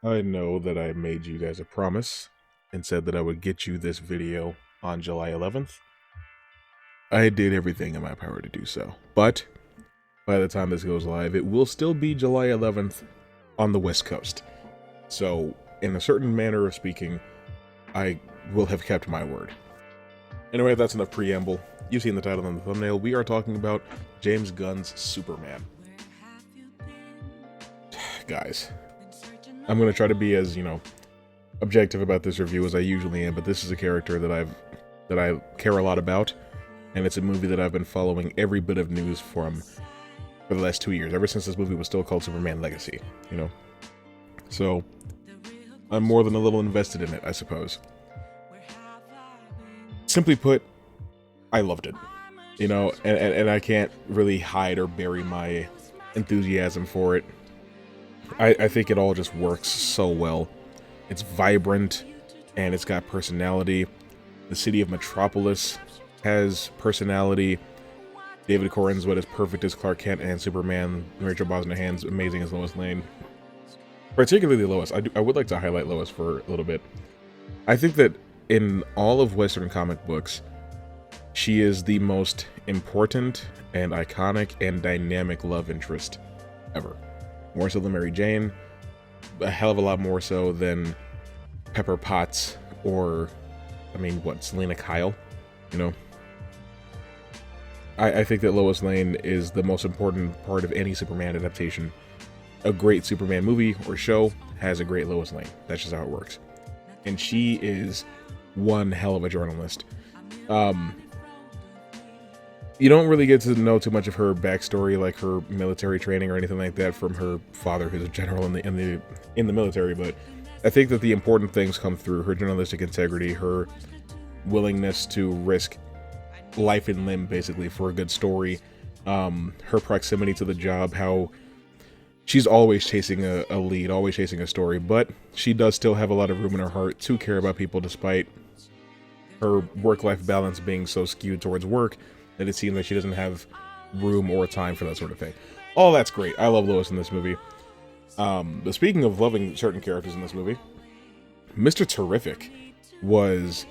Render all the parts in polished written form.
I know that I made you guys a promise and said that I would get you this video on July 11th. I did everything in my power to do so, but by the time this goes live, it will still be July 11th on the West Coast. So, in a certain manner of speaking, I will have kept my word. Anyway, that's enough preamble. You've seen the title and the thumbnail. We are talking about James Gunn's Superman. Guys, I'm going to try to be as, objective about this review as I usually am, but this is a character that I care a lot about, and it's a movie that I've been following every bit of news from for the last 2 years, ever since this movie was still called Superman Legacy, So, I'm more than a little invested in it, I suppose. Simply put, I loved it, and I can't really hide or bury my enthusiasm for it. I think it all just works so well. It's vibrant, and it's got personality. The city of Metropolis has personality. David Corenswet is perfect as Clark Kent and Superman. Rachel Brosnahan's amazing as Lois Lane. Particularly Lois. I would like to highlight Lois for a little bit. I think that in all of Western comic books, she is the most important and iconic and dynamic love interest ever. More so than Mary Jane, a hell of a lot more so than Pepper Potts or, Selena Kyle, I think that Lois Lane is the most important part of any Superman adaptation. A great Superman movie or show has a great Lois Lane. That's just how it works. And she is one hell of a journalist. You don't really get to know too much of her backstory, like her military training or anything like that, from her father, who's a general in the military. But I think that the important things come through her journalistic integrity, her willingness to risk life and limb, basically, for a good story. Her proximity to the job, how she's always chasing a lead, always chasing a story, but she does still have a lot of room in her heart to care about people, despite her work-life balance being so skewed towards work that it seems like she doesn't have room or time for that sort of thing. All that's great. I love Lois in this movie. But speaking of loving certain characters in this movie, Mr. Terrific was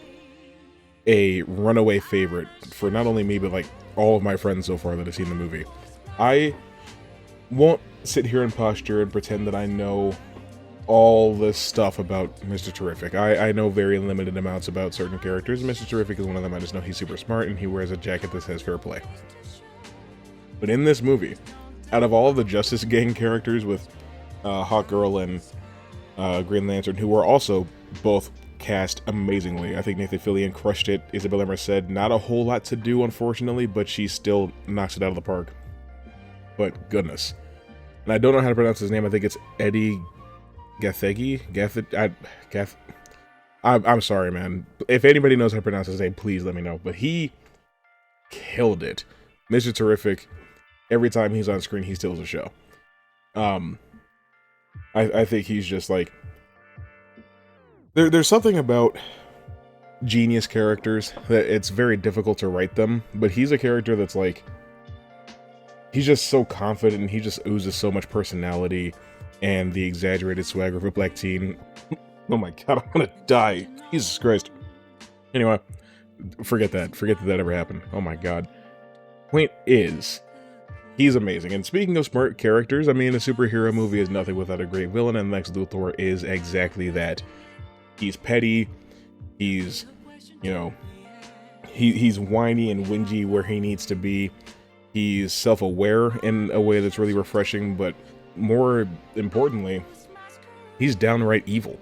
a runaway favorite for not only me, but like all of my friends so far that have seen the movie. I won't sit here and posture and pretend that I know all this stuff about Mr. Terrific. I know very limited amounts about certain characters. Mr. Terrific is one of them. I just know he's super smart and he wears a jacket that says fair play. But in this movie, out of all of the Justice Gang characters with Hawkgirl and Green Lantern, who were also both cast amazingly, I think Nathan Fillion crushed it. Isabella Merced, not a whole lot to do, unfortunately, but she still knocks it out of the park. But goodness. And I don't know how to pronounce his name. I think it's Eddie Gathegi? I'm sorry, man. If anybody knows how to pronounce his name, please let me know. But he killed it. Mr. Terrific, every time he's on screen, he steals the show. I think he's just like... There's something about genius characters that it's very difficult to write them, but he's a character that's like... He's just so confident, and he just oozes so much personality and the exaggerated swagger of a black teen. Oh my god, I'm gonna die. Jesus Christ. Anyway, forget that. Forget that ever happened. Oh my god. Point is, he's amazing. And speaking of smart characters, a superhero movie is nothing without a great villain, and Lex Luthor is exactly that. He's petty. He's, he's whiny and whingy where he needs to be. He's self-aware in a way that's really refreshing, but more importantly, he's downright evil.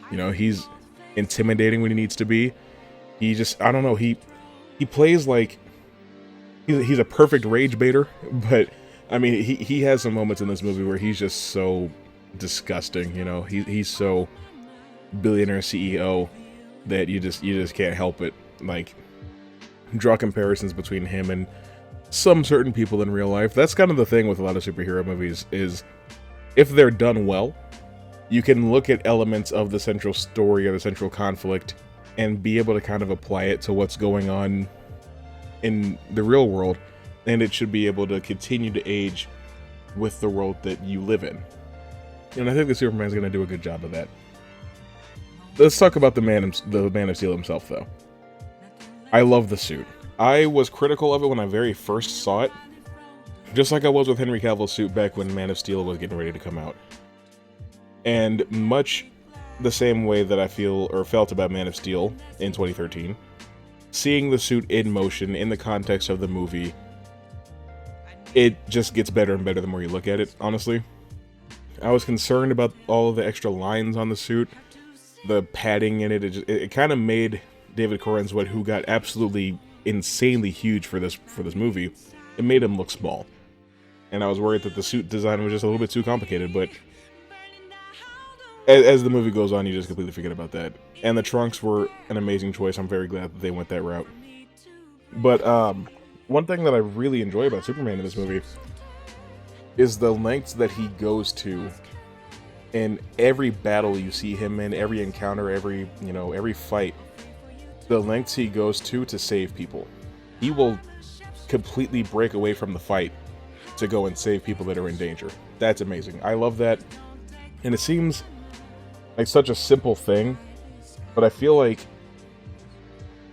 He's intimidating when he needs to be. He just, I don't know, he plays like he's a perfect rage baiter, but he has some moments in this movie where he's just so disgusting. He's so billionaire CEO that you just can't help it. Like, draw comparisons between him and some certain people in real life. That's kind of the thing with a lot of superhero movies, is if they're done well, you can look at elements of the central story or the central conflict and be able to kind of apply it to what's going on in the real world, and it should be able to continue to age with the world that you live in. And I think the Superman's going to do a good job of that. Let's talk about the Man of Steel himself, though. I love the suit. I was critical of it when I very first saw it, just like I was with Henry Cavill's suit back when Man of Steel was getting ready to come out. And much the same way that I felt about Man of Steel in 2013, seeing the suit in motion in the context of the movie, it just gets better and better the more you look at it, honestly. I was concerned about all of the extra lines on the suit, the padding in it. It kind of made David Corenswet, who got absolutely insanely huge for this movie, it made him look small. And I was worried that the suit design was just a little bit too complicated, but as the movie goes on, you just completely forget about that. And the trunks were an amazing choice. I'm very glad that they went that route. But one thing that I really enjoy about Superman in this movie is the lengths that he goes to in every battle you see him in, every encounter, every fight. The lengths he goes to save people. He will completely break away from the fight to go and save people that are in danger. That's amazing. I love that. And it seems like such a simple thing, but I feel like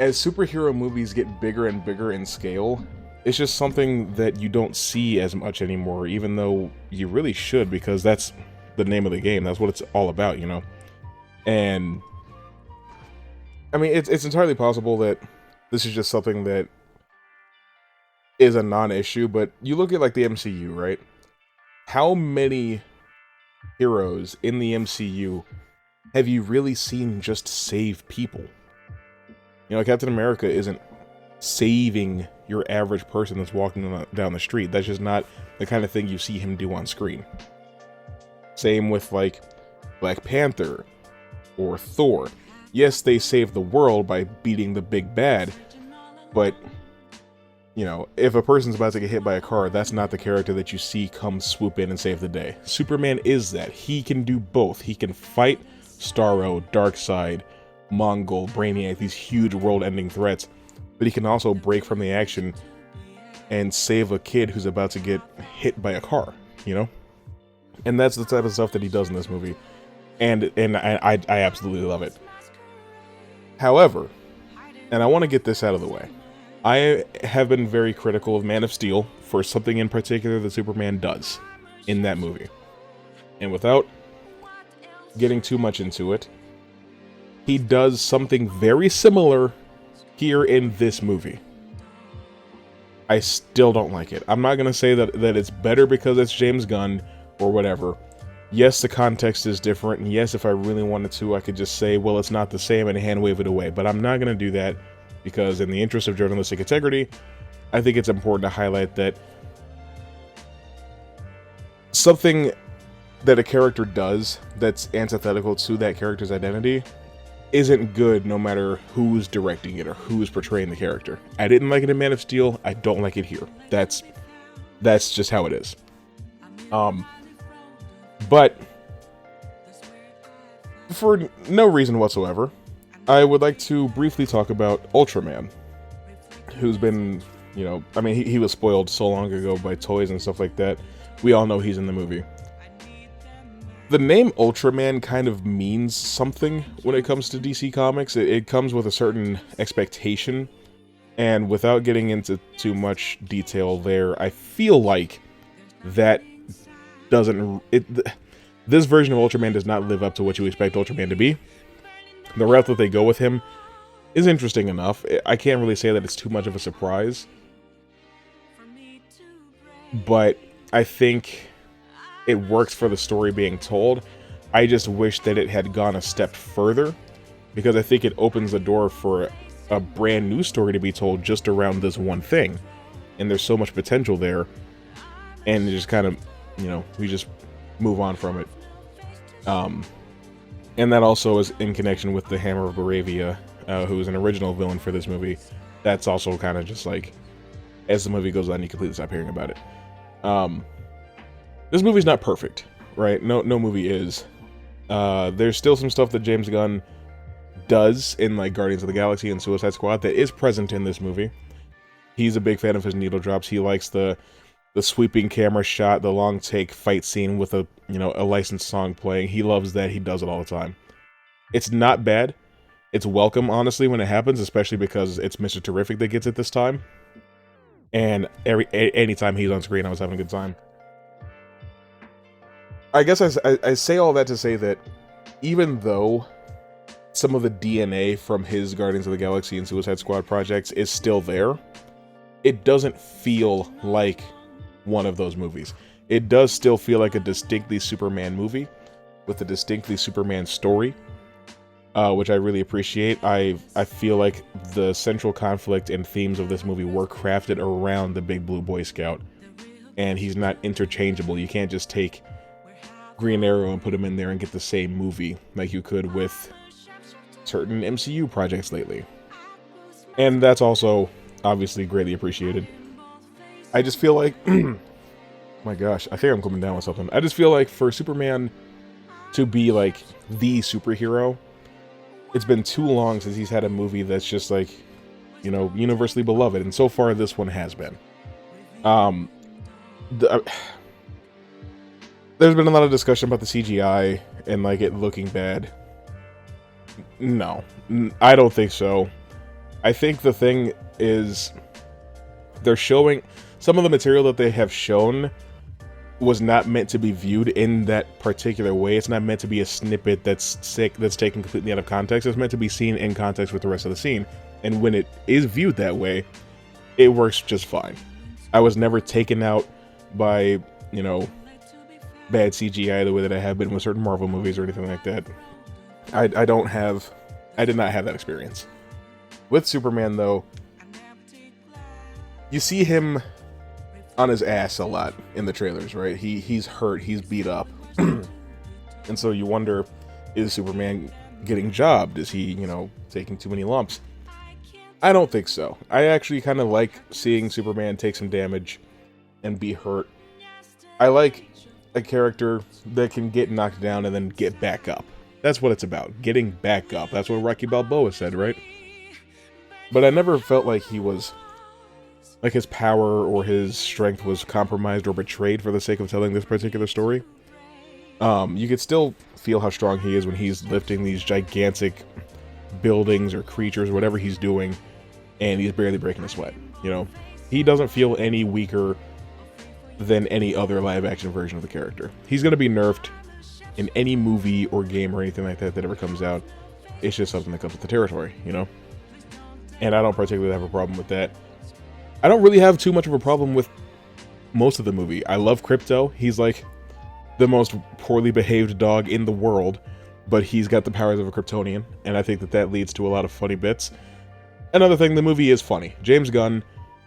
as superhero movies get bigger and bigger in scale, it's just something that you don't see as much anymore, even though you really should, because that's the name of the game. That's what it's all about, you know? And I mean, it's entirely possible that this is just something that is a non-issue, but you look at like the MCU, right? How many heroes in the MCU have you really seen just save people? You know, Captain America isn't saving your average person that's walking down the street. That's just not the kind of thing you see him do on screen. Same with like Black Panther or Thor. Yes, they save the world by beating the big bad, but you know, if a person's about to get hit by a car, that's not the character that you see come swoop in and save the day. Superman is that. He can do both. He can fight Starro, Darkseid, Mongol, Brainiac, these huge world-ending threats, but he can also break from the action and save a kid who's about to get hit by a car, you know? And that's the type of stuff that he does in this movie, and I absolutely love it. However, and I want to get this out of the way, I have been very critical of Man of Steel for something in particular that Superman does in that movie. And without getting too much into it, he does something very similar here in this movie. I still don't like it. I'm not going to say that it's better because it's James Gunn or whatever. Yes, the context is different, and yes, if I really wanted to, I could just say, well, it's not the same and hand wave it away. But I'm not going to do that because in the interest of journalistic integrity, I think it's important to highlight that something that a character does that's antithetical to that character's identity isn't good no matter who's directing it or who's portraying the character. I didn't like it in Man of Steel. I don't like it here. That's just how it is. But for no reason whatsoever, I would like to briefly talk about Ultraman, who's been, you know, I mean, he was spoiled so long ago by toys and stuff like that. We all know he's in the movie. The name Ultraman kind of means something when it comes to DC Comics. It comes with a certain expectation, and without getting into too much detail there, I feel like that this version of Ultraman does not live up to what you expect Ultraman to be. The route that they go with him is interesting enough. I can't really say that it's too much of a surprise, but I think it works for the story being told. I just wish that it had gone a step further, because I think it opens the door for a brand new story to be told just around this one thing. And there's so much potential there, and it just kind of, you know, we just move on from it. And that also is in connection with the Hammer of Baravia, who is an original villain for this movie. That's also kind of just like, as the movie goes on, you completely stop hearing about it. This movie's not perfect, right? No movie is. There's still some stuff that James Gunn does in like Guardians of the Galaxy and Suicide Squad that is present in this movie. He's a big fan of his needle drops. He likes the the sweeping camera shot, the long take fight scene with a licensed song playing. He loves that. He does it all the time. It's not bad. It's welcome, honestly, when it happens, especially because it's Mr. Terrific that gets it this time. And anytime he's on screen, I was having a good time. I guess I say all that to say that even though some of the DNA from his Guardians of the Galaxy and Suicide Squad projects is still there, it doesn't feel like one of those movies. It does still feel like a distinctly Superman movie with a distinctly Superman story, which I really appreciate. I feel like the central conflict and themes of this movie were crafted around the Big Blue Boy Scout, and he's not interchangeable. You can't just take Green Arrow and put him in there and get the same movie like you could with certain MCU projects lately. And that's also obviously greatly appreciated. I just feel like, my gosh, I think I'm coming down with something. I just feel like for Superman to be like the superhero, it's been too long since he's had a movie that's just like, universally beloved, and so far this one has been. There's been a lot of discussion about the CGI and like it looking bad. No, I don't think so. I think the thing is, they're showing some of the material that they have shown was not meant to be viewed in that particular way. It's not meant to be a snippet that's taken completely out of context. It's meant to be seen in context with the rest of the scene. And when it is viewed that way, it works just fine. I was never taken out by, bad CGI the way that I have been with certain Marvel movies or anything like that. I did not have that experience. With Superman, though, you see him on his ass a lot in the trailers, right? He's hurt, he's beat up. And so you wonder, is Superman getting jobbed? Is he, taking too many lumps? I don't think so. I actually kind of like seeing Superman take some damage and be hurt. I like a character that can get knocked down and then get back up. That's what it's about, getting back up. That's what Rocky Balboa said, right? But I never felt like he was, like his power or his strength was compromised or betrayed for the sake of telling this particular story. You could still feel how strong he is when he's lifting these gigantic buildings or creatures or whatever he's doing, and he's barely breaking a sweat. He doesn't feel any weaker than any other live-action version of the character. He's going to be nerfed in any movie or game or anything like that ever comes out. It's just something that comes with the territory, And I don't particularly have a problem with that. I don't really have too much of a problem with most of the movie. I love Krypto. He's like the most poorly behaved dog in the world, but he's got the powers of a Kryptonian, and I think that leads to a lot of funny bits. Another thing, the movie is funny. James Gunn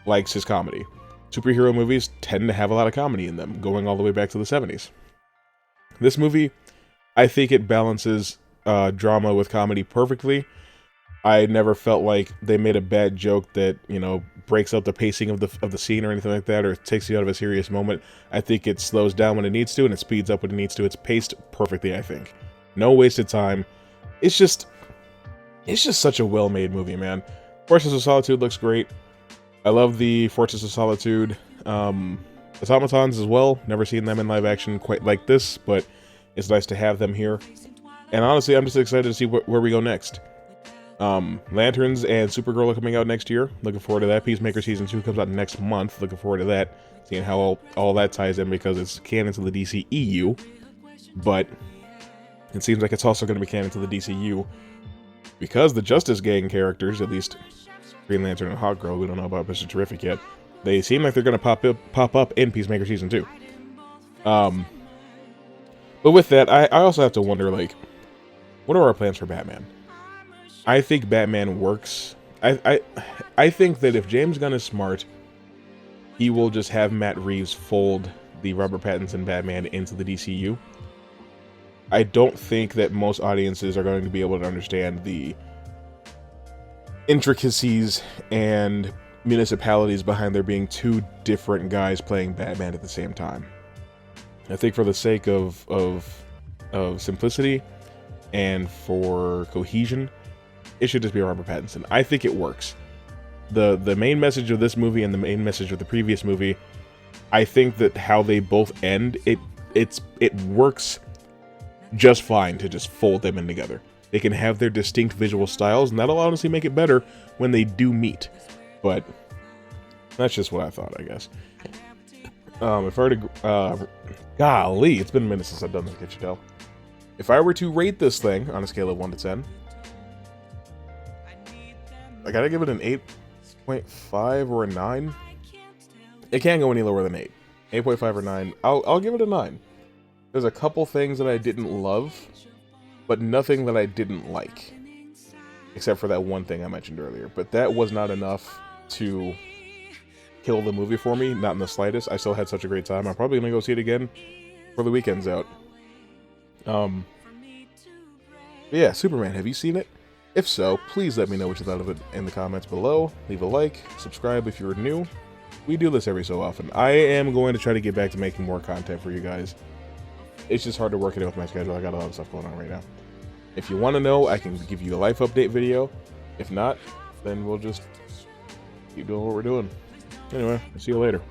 likes his comedy. Superhero movies tend to have a lot of comedy in them, going all the way back to the 70s. This movie, I think it balances drama with comedy perfectly. I never felt like they made a bad joke that, breaks up the pacing of the scene or anything like that, or takes you out of a serious moment. I think it slows down when it needs to, and it speeds up when it needs to. It's paced perfectly, I think. No wasted time. It's just such a well-made movie, man. Fortress of Solitude looks great. I love the Fortress of Solitude automatons as well. Never seen them in live action quite like this, but it's nice to have them here. And honestly, I'm just excited to see where we go next. Lanterns and Supergirl are coming out next year. Looking forward to that. Peacemaker Season 2 comes out next month. Looking forward to that. Seeing how all that ties in, because it's canon to the DCEU. But it seems like it's also going to be canon to the DCU, because the Justice Gang characters, at least Green Lantern and Hawkgirl, we don't know about Mr. Terrific yet, they seem like they're going to pop up in Peacemaker Season 2. But with that, I also have to wonder, like, what are our plans for Batman? I think Batman works. I think that if James Gunn is smart, he will just have Matt Reeves fold the Robert Pattinson Batman into the DCU. I don't think that most audiences are going to be able to understand the intricacies and municipalities behind there being two different guys playing Batman at the same time. I think for the sake of simplicity and for cohesion, it should just be Robert Pattinson. I think it works. The main message of this movie and the main message of the previous movie I think that how they both end, it works just fine to just fold them in together. They can have their distinct visual styles, and that'll honestly make it better when they do meet. But that's just what I thought, I guess. If I were to, golly, it's been a minute since I've done this, can't you tell? If I were to rate this thing on a scale of 1 to 10, I gotta give it an 8.5 or a 9. It can't go any lower than 8. 8.5 or 9. I'll give it a 9. There's a couple things that I didn't love, but nothing that I didn't like. Except for that one thing I mentioned earlier. But that was not enough to kill the movie for me, not in the slightest. I still had such a great time. I'm probably gonna go see it again before the weekend's out. Yeah, Superman, have you seen it? If so, please let me know what you thought of it in the comments below. Leave a like, subscribe if you're new. We do this every so often. I am going to try to get back to making more content for you guys. It's just hard to work it out with my schedule. I got a lot of stuff going on right now. If you want to know, I can give you a life update video. If not, then we'll just keep doing what we're doing. Anyway, I'll see you later.